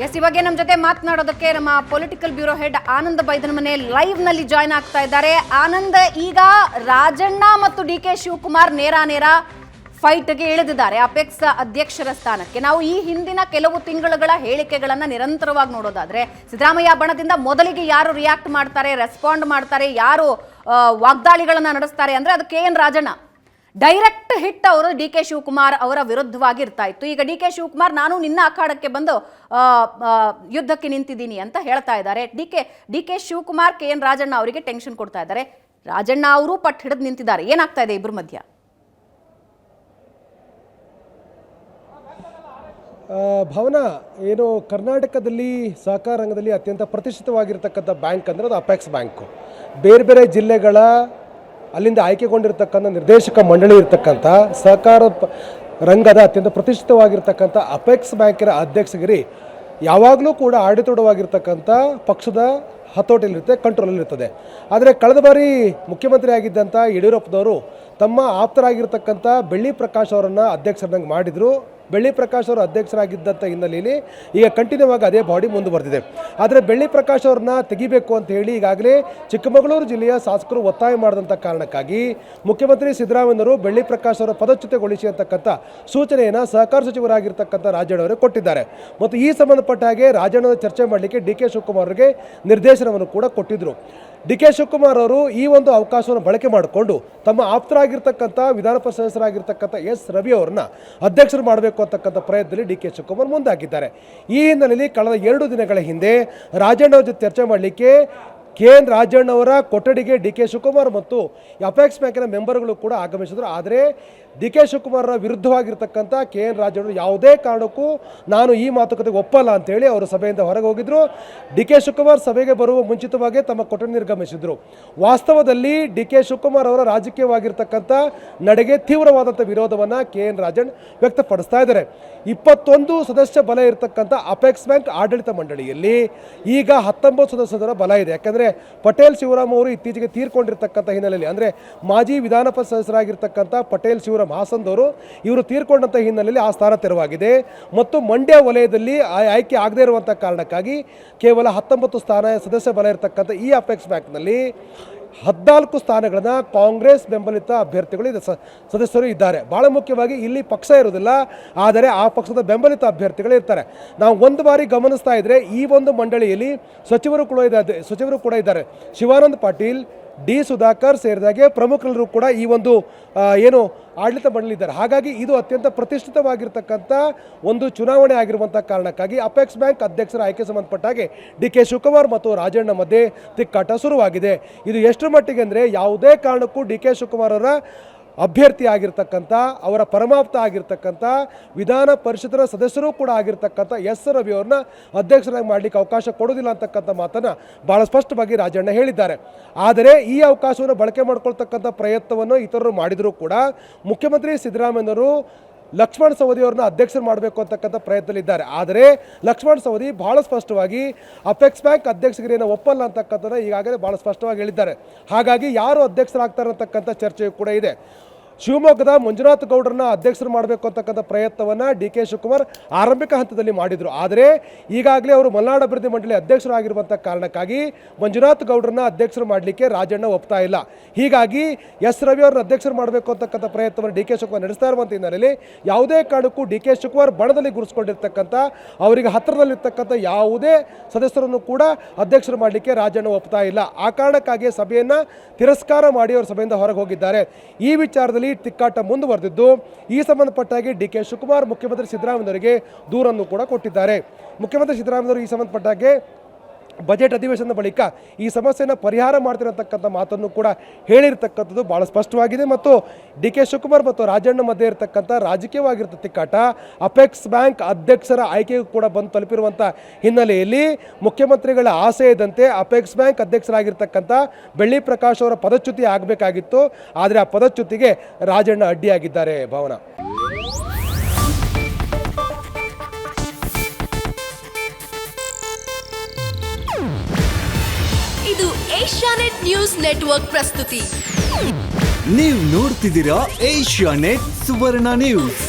S, ಇವಾಗ ನಮ್ಮ ಜೊತೆ ಮಾತನಾಡೋದಕ್ಕೆ ನಮ್ಮ ಪೊಲಿಟಿಕಲ್ ಬ್ಯೂರೋ ಹೆಡ್ ಆನಂದ್ ಬೈದನ್ ಮನೆ ಲೈವ್ ನಲ್ಲಿ ಜಾಯ್ನ್ ಆಗ್ತಾ ಇದ್ದಾರೆ. ಆನಂದ್, ಈಗ ರಾಜಣ್ಣ ಮತ್ತು ಡಿ ಕೆ ಶಿವಕುಮಾರ್ ನೇರ ಫೈಟ್ಗೆ ಇಳಿದಿದ್ದಾರೆ ಅಪೆಕ್ಸ್ ಅಧ್ಯಕ್ಷರ ಸ್ಥಾನಕ್ಕೆ. ನಾವು ಈ ಹಿಂದಿನ ಕೆಲವು ತಿಂಗಳುಗಳ ಹೇಳಿಕೆಗಳನ್ನ ನಿರಂತರವಾಗಿ ನೋಡೋದಾದ್ರೆ, ಸಿದ್ದರಾಮಯ್ಯ ಬಣದಿಂದ ಮೊದಲಿಗೆ ಯಾರು ರಿಯಾಕ್ಟ್ ಮಾಡ್ತಾರೆ, ರೆಸ್ಪಾಂಡ್ ಮಾಡ್ತಾರೆ, ಯಾರು ವಾಗ್ದಾಳಿಗಳನ್ನ ನಡೆಸ್ತಾರೆ ಅಂದ್ರೆ ಅದು K N Rajanna. Direct hit ಅವರು ಡಿ ಕೆ ಶಿವಕುಮಾರ್ ಅವರ ವಿರುದ್ಧವಾಗಿ ಇರ್ತಾ ಇತ್ತು. ಈಗ ಡಿ ಕೆ ಶಿವಕುಮಾರ್ ನಾನು ನಿನ್ನ ಅಖಾಡಕ್ಕೆ ಬಂದು ಯುದ್ಧಕ್ಕೆ ನಿಂತಿದ್ದೀನಿ ಅಂತ ಹೇಳ್ತಾ ಇದ್ದಾರೆ. D K Shivakumar K N Rajanna ಅವರಿಗೆ ಟೆನ್ಷನ್ ಕೊಡ್ತಾ ಇದ್ದಾರೆ. ರಾಜಣ್ಣ ಅವರು ಪಟ್ಟು ಹಿಡಿದು ನಿಂತಿದ್ದಾರೆ. ಏನಾಗ್ತಾ ಇದೆ ಇಬ್ಬರ ಮಧ್ಯ? ಭಾವನಾ, ಏನು ಕರ್ನಾಟಕದಲ್ಲಿ ಸಹಕಾರ ರಂಗದಲ್ಲಿ ಅತ್ಯಂತ ಪ್ರತಿಷ್ಠಿತವಾಗಿರ್ತಕ್ಕಂಥ ಬ್ಯಾಂಕ್ ಅಂದರೆ ಅದು ಅಪೆಕ್ಸ್ ಬ್ಯಾಂಕು. ಬೇರೆ ಬೇರೆ ಜಿಲ್ಲೆಗಳ ಅಲ್ಲಿಂದ ಆಯ್ಕೆಗೊಂಡಿರ್ತಕ್ಕಂಥ ನಿರ್ದೇಶಕ ಮಂಡಳಿ ಇರ್ತಕ್ಕಂಥ ಸಹಕಾರ ರಂಗದ ಅತ್ಯಂತ ಪ್ರತಿಷ್ಠಿತವಾಗಿರ್ತಕ್ಕಂಥ ಅಪೆಕ್ಸ್ ಬ್ಯಾಂಕಿನ ಅಧ್ಯಕ್ಷಗಿರಿ ಯಾವಾಗಲೂ ಕೂಡ ಆಡಳಿತವಾಗಿರ್ತಕ್ಕಂಥ ಪಕ್ಷದ ಹತೋಟಿಯಲ್ಲಿರುತ್ತೆ, ಕಂಟ್ರೋಲಲ್ಲಿರ್ತದೆ. ಆದರೆ ಕಳೆದ ಬಾರಿ ಮುಖ್ಯಮಂತ್ರಿ ಆಗಿದ್ದಂಥ ಯಡಿಯೂರಪ್ಪನವರು ತಮ್ಮ ಆಪ್ತರಾಗಿರ್ತಕ್ಕಂಥ ಬೆಳ್ಳಿ ಪ್ರಕಾಶ್ ಅವರನ್ನು ಅಧ್ಯಕ್ಷರನ್ನಾಗಿ ಮಾಡಿದರು. ಬೆಳ್ಳಿ ಪ್ರಕಾಶ್ ಅವರು ಅಧ್ಯಕ್ಷರಾಗಿದ್ದಂಥ ಹಿನ್ನೆಲೆಯಲ್ಲಿ ಈಗ ಕಂಟಿನ್ಯೂ ಆಗಿ ಅದೇ ಬಾಡಿ ಮುಂದುವರೆದಿದೆ. ಆದರೆ ಬೆಳ್ಳಿ ಪ್ರಕಾಶ್ ಅವ್ರನ್ನ ತೆಗಿಬೇಕು ಅಂತ ಹೇಳಿ ಈಗಾಗಲೇ ಚಿಕ್ಕಮಗಳೂರು ಜಿಲ್ಲೆಯ ಶಾಸಕರು ಒತ್ತಾಯ ಮಾಡಿದಂಥ ಕಾರಣಕ್ಕಾಗಿ ಮುಖ್ಯಮಂತ್ರಿ ಸಿದ್ದರಾಮಯ್ಯವರು ಬೆಳ್ಳಿ ಪ್ರಕಾಶ್ ಅವರ ಪದಚ್ಯುತಗೊಳಿಸಿ ಅಂತಕ್ಕಂಥ ಸೂಚನೆಯನ್ನು ಸಹಕಾರ ಸಚಿವರಾಗಿರ್ತಕ್ಕಂಥ ರಾಜಣ್ಣ ಅವರು ಕೊಟ್ಟಿದ್ದಾರೆ. ಮತ್ತು ಈ ಸಂಬಂಧಪಟ್ಟ ಹಾಗೆ ರಾಜಣ್ಣನ ಚರ್ಚೆ ಮಾಡಲಿಕ್ಕೆ ಡಿ ಕೆ ಶಿವಕುಮಾರ್ ಅವರಿಗೆ ನಿರ್ದೇಶನವನ್ನು ಕೂಡ ಕೊಟ್ಟಿದ್ದರು. ಡಿ ಕೆ ಶಿವಕುಮಾರ್ ಅವರು ಈ ಒಂದು ಅವಕಾಶವನ್ನು ಬಳಕೆ ಮಾಡಿಕೊಂಡು ತಮ್ಮ ಆಪ್ತರಾಗಿರ್ತಕ್ಕಂಥ ವಿಧಾನ ಪರಿಷತ್ ಸದಸ್ಯರಾಗಿರ್ತಕ್ಕಂಥ ಎಸ್ ರವಿ ಅವರನ್ನ ಅಧ್ಯಕ್ಷರು ಮಾಡಬೇಕು ಅಂತಕ್ಕಂಥ ಪ್ರಯತ್ನದಲ್ಲಿ ಡಿ ಕೆ ಶಿವಕುಮಾರ್ ಮುಂದಾಗಿದ್ದಾರೆ. ಈ ಹಿನ್ನೆಲೆಯಲ್ಲಿ ಕಳೆದ 2 ದಿನಗಳ ಹಿಂದೆ ರಾಜಣ್ಣ ಅವರ ಜೊತೆ ಚರ್ಚೆ ಮಾಡಲಿಕ್ಕೆ ಕೆ ಎನ್ ರಾಜಣ್ಣ ಅವರ ಕೊಠಡಿಗೆ ಡಿ ಕೆ ಶಿವಕುಮಾರ್ ಮತ್ತು ಅಪೆಕ್ಸ್ ಬ್ಯಾಂಕಿನ ಮೆಂಬರ್ಗಳು ಕೂಡ ಆಗಮಿಸಿದರು. ಆದರೆ ಡಿ ಕೆ ಶಿವಕುಮಾರ್ರ ವಿರುದ್ಧವಾಗಿರ್ತಕ್ಕಂಥ ಕೆ ಎನ್ ರಾಜಣ್ಣ ಯಾವುದೇ ಕಾರಣಕ್ಕೂ ನಾನು ಈ ಮಾತುಕತೆಗೆ ಒಪ್ಪಲ್ಲ ಅಂತೇಳಿ ಅವರು ಸಭೆಯಿಂದ ಹೊರಗೆ ಹೋಗಿದ್ದರು. ಡಿ ಕೆ ಶಿವಕುಮಾರ್ ಸಭೆಗೆ ಬರುವ ಮುಂಚಿತವಾಗಿ ತಮ್ಮ ಕೊಠಡಿ ನಿರ್ಗಮಿಸಿದರು. ವಾಸ್ತವದಲ್ಲಿ ಡಿ ಕೆ ಶಿವಕುಮಾರ್ ಅವರ ರಾಜಕೀಯವಾಗಿರ್ತಕ್ಕಂಥ ನಡೆಗೆ ತೀವ್ರವಾದಂಥ ವಿರೋಧವನ್ನು ಕೆ ಎನ್ ರಾಜಣ್ಣ ವ್ಯಕ್ತಪಡಿಸ್ತಾ ಇದ್ದಾರೆ. 21 ಸದಸ್ಯ ಬಲ ಇರತಕ್ಕಂಥ ಅಪೆಕ್ಸ್ ಬ್ಯಾಂಕ್ ಆಡಳಿತ ಮಂಡಳಿಯಲ್ಲಿ ಈಗ 19 ಸದಸ್ಯರ ಬಲ ಇದೆ. ಯಾಕಂದರೆ ಪಟೇಲ್ ಶಿವರಾಮ್ ಅವರು ಇತ್ತೀಚೆಗೆ ತೀರ್ಕೊಂಡಿರ್ತಕ್ಕಂಥ ಹಿನ್ನೆಲೆಯಲ್ಲಿ, ಅಂದರೆ ಮಾಜಿ ವಿಧಾನ ಪರಿಷತ್ ಸದಸ್ಯರಾಗಿರ್ತಕ್ಕಂಥ ಪಟೇಲ್ ಶಿವರಾಮ್ ಹಾಸನ್ದವರು ಇವರು ತೀರ್ಕೊಂಡಂಥ ಹಿನ್ನೆಲೆಯಲ್ಲಿ ಆ ಸ್ಥಾನ ತೆರವಾಗಿದೆ. ಮತ್ತು ಮಂಡ್ಯ ವಲಯದಲ್ಲಿ ಆಯ್ಕೆ ಆಗದೇ ಇರುವಂಥ ಕಾರಣಕ್ಕಾಗಿ ಕೇವಲ 19 ಸ್ಥಾನ ಸದಸ್ಯ ಬಲ ಇರತಕ್ಕಂಥ ಈ ಅಪೆಕ್ಸ್ ಬ್ಯಾಂಕ್ನಲ್ಲಿ 14 ಸ್ಥಾನಗಳನ್ನು ಕಾಂಗ್ರೆಸ್ ಬೆಂಬಲಿತ ಅಭ್ಯರ್ಥಿಗಳು ಸದಸ್ಯರು ಇದ್ದಾರೆ. ಭಾಳ ಮುಖ್ಯವಾಗಿ ಇಲ್ಲಿ ಪಕ್ಷ ಇರುವುದಿಲ್ಲ, ಆದರೆ ಆ ಪಕ್ಷದ ಬೆಂಬಲಿತ ಅಭ್ಯರ್ಥಿಗಳು ಇರ್ತಾರೆ. ನಾವು ಒಂದು ಬಾರಿ ಗಮನಿಸ್ತಾ ಇದ್ದರೆ ಈ ಒಂದು ಮಂಡಳಿಯಲ್ಲಿ ಸಚಿವರು ಕೂಡ ಇದ್ದಾರೆ. ಶಿವಾನಂದ ಪಾಟೀಲ್, ಡಿ ಸುಧಾಕರ್ ಸೇರಿದಾಗೆ ಪ್ರಮುಖರು ಕೂಡ ಈ ಒಂದು ಏನು ಆಡಳಿತ ಮಂಡಳಿ ಇದ್ದಾರೆ. ಹಾಗಾಗಿ ಇದು ಅತ್ಯಂತ ಪ್ರತಿಷ್ಠಿತವಾಗಿರ್ತಕ್ಕಂಥ ಒಂದು ಚುನಾವಣೆ ಆಗಿರುವಂಥ ಕಾರಣಕ್ಕಾಗಿ ಅಪೆಕ್ಸ್ ಬ್ಯಾಂಕ್ ಅಧ್ಯಕ್ಷರ ಆಯ್ಕೆ ಸಂಬಂಧಪಟ್ಟ ಹಾಗೆ ಡಿ ಕೆ ಶಿವಕುಮಾರ್ ಮತ್ತು ರಾಜಣ್ಣ ಮಧ್ಯೆ ತಿಕ್ಕಾಟ ಶುರುವಾಗಿದೆ. ಇದು ಎಷ್ಟರ ಮಟ್ಟಿಗೆ ಅಂದರೆ ಯಾವುದೇ ಕಾರಣಕ್ಕೂ ಡಿ ಕೆ ಶಿವಕುಮಾರ್ ಅವರ ಅಭ್ಯರ್ಥಿ ಆಗಿರ್ತಕ್ಕಂಥ, ಅವರ ಪರಮಾಪ್ತ ಆಗಿರ್ತಕ್ಕಂಥ, ವಿಧಾನ ಪರಿಷತ್ನ ಸದಸ್ಯರು ಕೂಡ ಆಗಿರ್ತಕ್ಕಂಥ ಎಸ್ ರವಿ ಅವ್ರನ್ನ ಅಧ್ಯಕ್ಷರಾಗಿ ಮಾಡಲಿಕ್ಕೆ ಅವಕಾಶ ಕೊಡೋದಿಲ್ಲ ಅಂತಕ್ಕಂಥ ಮಾತನ್ನು ಭಾಳ ಸ್ಪಷ್ಟವಾಗಿ ರಾಜಣ್ಣ ಹೇಳಿದ್ದಾರೆ. ಆದರೆ ಈ ಅವಕಾಶವನ್ನು ಬಳಕೆ ಮಾಡ್ಕೊಳ್ತಕ್ಕಂಥ ಪ್ರಯತ್ನವನ್ನು ಇತರರು ಮಾಡಿದರೂ ಕೂಡ ಮುಖ್ಯಮಂತ್ರಿ ಸಿದ್ದರಾಮಯ್ಯನವರು ಲಕ್ಷ್ಮಣ ಸವದಿ ಅವ್ರನ್ನ ಅಧ್ಯಕ್ಷರು ಮಾಡಬೇಕು ಅಂತಕ್ಕಂಥ ಪ್ರಯತ್ನದಲ್ಲಿದ್ದಾರೆ. ಆದರೆ ಲಕ್ಷ್ಮಣ ಸವದಿ ಭಾಳ ಸ್ಪಷ್ಟವಾಗಿ ಅಪೆಕ್ಸ್ ಬ್ಯಾಂಕ್ ಅಧ್ಯಕ್ಷಗಿರಿಯನ್ನು ಒಪ್ಪಲ್ಲ ಅಂತಕ್ಕಂಥದ್ದು ಈಗಾಗಲೇ ಭಾಳ ಸ್ಪಷ್ಟವಾಗಿ ಹೇಳಿದ್ದಾರೆ. ಹಾಗಾಗಿ ಯಾರು ಅಧ್ಯಕ್ಷರಾಗ್ತಾರೆ ಅಂತಕ್ಕಂಥ ಚರ್ಚೆಯೂ ಕೂಡ ಇದೆ. ಶಿವಮೊಗ್ಗದ ಮಂಜುನಾಥ್ ಗೌಡರನ್ನ ಅಧ್ಯಕ್ಷರು ಮಾಡಬೇಕು ಅಂತಕ್ಕಂಥ ಪ್ರಯತ್ನವನ್ನು ಡಿ ಕೆ ಶಿವಕುಮಾರ್ ಆರಂಭಿಕ ಹಂತದಲ್ಲಿ ಮಾಡಿದರು. ಆದರೆ ಈಗಾಗಲೇ ಅವರು ಮಲೆನಾಡು ಅಭಿವೃದ್ಧಿ ಮಂಡಳಿ ಅಧ್ಯಕ್ಷರಾಗಿರುವಂಥ ಕಾರಣಕ್ಕಾಗಿ ಮಂಜುನಾಥ್ ಗೌಡರನ್ನ ಅಧ್ಯಕ್ಷರು ಮಾಡಲಿಕ್ಕೆ ರಾಜಣ್ಣ ಒಪ್ತಾ ಇಲ್ಲ. ಹೀಗಾಗಿ ಎಸ್ ರವಿ ಅವರನ್ನ ಅಧ್ಯಕ್ಷರು ಮಾಡಬೇಕು ಅಂತಕ್ಕಂಥ ಪ್ರಯತ್ನವನ್ನು ಡಿ ಕೆ ಶಿವಕುಮಾರ್ ನಡೆಸ್ತಾ ಇರುವಂಥ ಹಿನ್ನೆಲೆಯಲ್ಲಿ ಯಾವುದೇ ಕಾರಣಕ್ಕೂ ಡಿ ಕೆ ಶಿವಕುಮಾರ್ ಬಣದಲ್ಲಿ ಗುರುಸ್ಕೊಂಡಿರ್ತಕ್ಕಂಥ ಅವರಿಗೆ ಹತ್ತಿರದಲ್ಲಿರ್ತಕ್ಕಂಥ ಯಾವುದೇ ಸದಸ್ಯರನ್ನು ಕೂಡ ಅಧ್ಯಕ್ಷರು ಮಾಡಲಿಕ್ಕೆ ರಾಜಣ್ಣ ಒಪ್ತಾ ಇಲ್ಲ. ಆ ಕಾರಣಕ್ಕಾಗಿ ಸಭೆಯನ್ನು ತಿರಸ್ಕಾರ ಮಾಡಿ ಅವರು ಸಭೆಯಿಂದ ಹೊರಗೆ ಹೋಗಿದ್ದಾರೆ. ಈ ವಿಚಾರದಲ್ಲಿ ತಿಕ್ಕಾಟ ಮುಂದುವರೆದಿದ್ದು, ಈ ಸಂಬಂಧಪಟ್ಟಾಗಿ ಡಿ ಕೆ ಶಿವಕುಮಾರ್ ಮುಖ್ಯಮಂತ್ರಿ ಸಿದ್ದರಾಮಯ್ಯರಿಗೆ ದೂರನ್ನು ಕೂಡ ಕೊಟ್ಟಿದ್ದಾರೆ. ಮುಖ್ಯಮಂತ್ರಿ ಸಿದ್ದರಾಮಯ್ಯವರು ಈ ಸಂಬಂಧಪಟ್ಟಾಗೆ ಬಜೆಟ್ ಅಧಿವೇಶನದ ಬಳಿಕ ಈ ಸಮಸ್ಯೆಯನ್ನು ಪರಿಹಾರ ಮಾಡ್ತಿರತಕ್ಕಂಥ ಮಾತನ್ನು ಕೂಡ ಹೇಳಿರ್ತಕ್ಕಂಥದ್ದು ಭಾಳ ಸ್ಪಷ್ಟವಾಗಿದೆ. ಮತ್ತು ಡಿ ಕೆ ಶಿವಕುಮಾರ್ ಮತ್ತು ರಾಜಣ್ಣ ಮಧ್ಯೆ ಇರತಕ್ಕಂಥ ರಾಜಕೀಯವಾಗಿರ್ತ ತಿಕ್ಕಾಟ ಅಪೆಕ್ಸ್ ಬ್ಯಾಂಕ್ ಅಧ್ಯಕ್ಷರ ಆಯ್ಕೆಗೂ ಕೂಡ ಬಂದು ತಲುಪಿರುವಂಥ ಹಿನ್ನೆಲೆಯಲ್ಲಿ ಮುಖ್ಯಮಂತ್ರಿಗಳ ಆಸೆ ಇದ್ದಂತೆ ಅಪೆಕ್ಸ್ ಬ್ಯಾಂಕ್ ಅಧ್ಯಕ್ಷರಾಗಿರ್ತಕ್ಕಂಥ ಬೆಳ್ಳಿ ಪ್ರಕಾಶ್ ಅವರ ಪದಚ್ಯುತಿ ಆಗಬೇಕಾಗಿತ್ತು. ಆದರೆ ಆ ಪದಚ್ಯುತಿಗೆ ರಾಜಣ್ಣ ಅಡ್ಡಿಯಾಗಿದ್ದಾರೆ. ಭಾವನಾ, ಇದು ಏಷ್ಯಾನೆಟ್ ನ್ಯೂಸ್ ನೆಟ್ವರ್ಕ್ ಪ್ರಸ್ತುತಿ. ನೀವು ನೋಡ್ತಿದ್ದೀರಾ ಏಷ್ಯಾನೆಟ್ ಸುವರ್ಣ ನ್ಯೂಸ್.